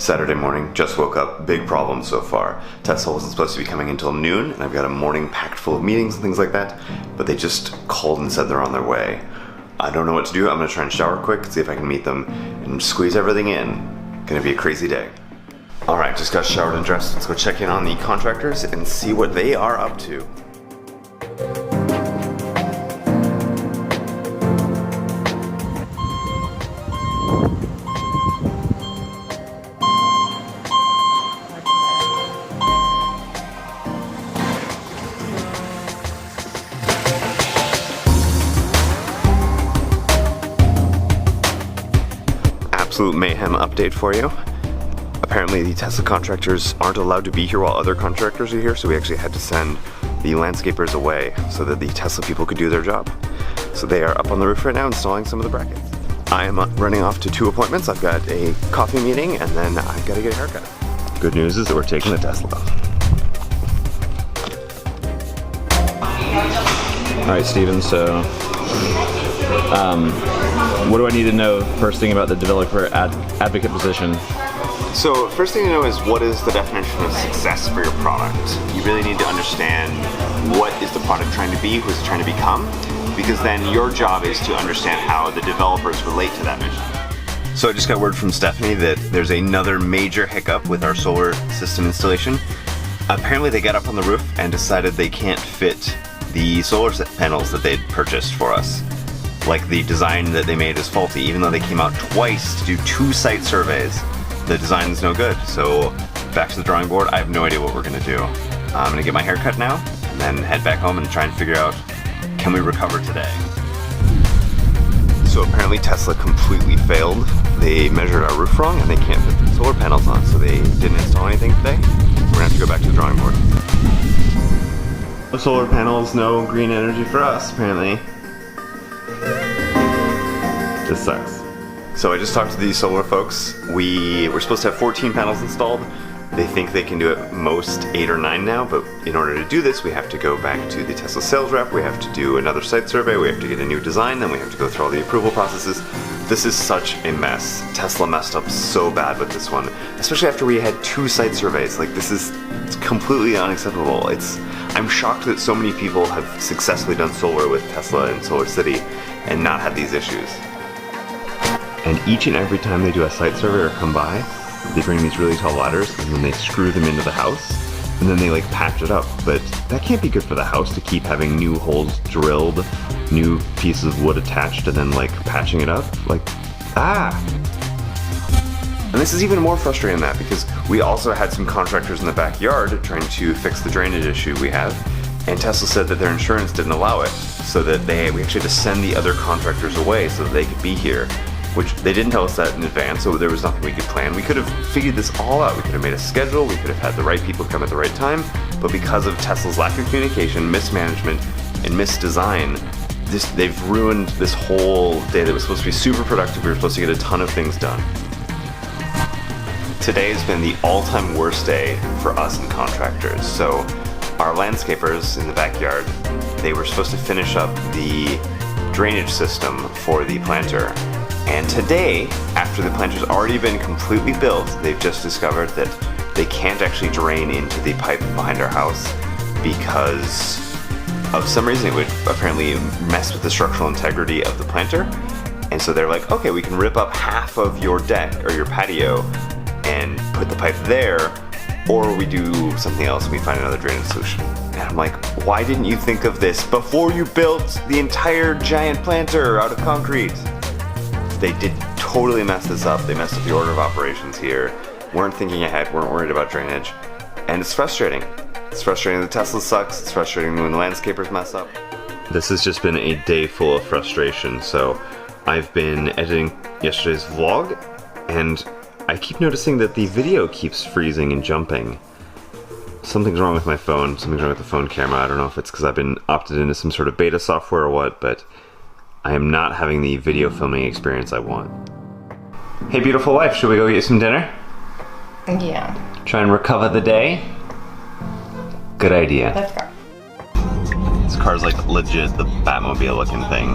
Saturday morning, just woke up, big problem so far. Tesla wasn't supposed to be coming until noon, and I've got a morning packed full of meetings and things like that, but they just called and said they're on their way. I don't know what to do. I'm gonna try and shower quick, see if I can meet them, and squeeze everything in. Gonna be a crazy day. All right, just got showered and dressed. Let's go check in on the contractors and see what they are up to. Absolute mayhem update for you. Apparently the Tesla contractors aren't allowed to be here while other contractors are here, so we actually had to send the landscapers away so that the Tesla people could do their job. So they are up on the roof right now installing some of the brackets. I am running off to 2 appointments. I've got a coffee meeting and then I've got to get a haircut. Good news is that we're taking the Tesla. Alright, Steven, so what do I need to know first thing about the developer advocate position? So first thing to know is, what is the definition of success for your product? You really need to understand what is the product trying to be, who is it trying to become, because then your job is to understand how the developers relate to that vision. So I just got word from Stephanie that there's another major hiccup with our solar system installation. Apparently they got up on the roof and decided they can't fit the solar panels that they'd purchased for us. Like, the design that they made is faulty, even though they came out twice to do 2 site surveys. The design is no good, so back to the drawing board. I have no idea what we're gonna do. I'm gonna get my hair cut now, and then head back home and try and figure out, can we recover today? So apparently Tesla completely failed. They measured our roof wrong, and they can't fit the solar panels on, so they didn't install anything today. We're gonna have to go back to the drawing board. No solar panels, no green energy for us, apparently. This sucks. So I just talked to these solar folks. We were supposed to have 14 panels installed. They think they can do at most 8 or 9 now, but in order to do this, we have to go back to the Tesla sales rep, we have to do another site survey, we have to get a new design, then we have to go through all the approval processes. This is such a mess. Tesla messed up so bad with this one, especially after we had 2 site surveys. Like, this is completely unacceptable. I'm shocked that so many people have successfully done solar with Tesla in Solar City and not had these issues. And each and every time they do a site survey or come by, they bring these really tall ladders and then they screw them into the house and then they like patch it up. But that can't be good for the house to keep having new holes drilled, new pieces of wood attached and then like patching it up. Like, And this is even more frustrating than that, because we also had some contractors in the backyard trying to fix the drainage issue we have, and Tesla said that their insurance didn't allow it, so that we actually had to send the other contractors away so that they could be here. Which they didn't tell us that in advance, so there was nothing we could plan. We could have figured this all out. We could have made a schedule, we could have had the right people come at the right time, but because of Tesla's lack of communication, mismanagement, and misdesign, they've ruined this whole day that was supposed to be super productive. We were supposed to get a ton of things done. Today has been the all-time worst day for us and contractors. So our landscapers in the backyard, they were supposed to finish up the drainage system for the planter. And today, after the planter's already been completely built, they've just discovered that they can't actually drain into the pipe behind our house because of some reason it would apparently mess with the structural integrity of the planter. And so they're like, okay, we can rip up half of your deck or your patio and put the pipe there, or we do something else and we find another drainage solution. And I'm like, why didn't you think of this before you built the entire giant planter out of concrete? They did totally mess this up. They messed up the order of operations here, weren't thinking ahead, weren't worried about drainage, and it's frustrating. It's frustrating that Tesla sucks, it's frustrating when the landscapers mess up. This has just been a day full of frustration. So I've been editing yesterday's vlog, and I keep noticing that the video keeps freezing and jumping. Something's wrong with my phone, something's wrong with the phone camera. I don't know if it's because I've been opted into some sort of beta software or what, but I am not having the video filming experience I want. Hey beautiful wife, should we go get some dinner? Yeah. Try and recover the day? Good idea. Let's go. This car's like legit the Batmobile looking thing.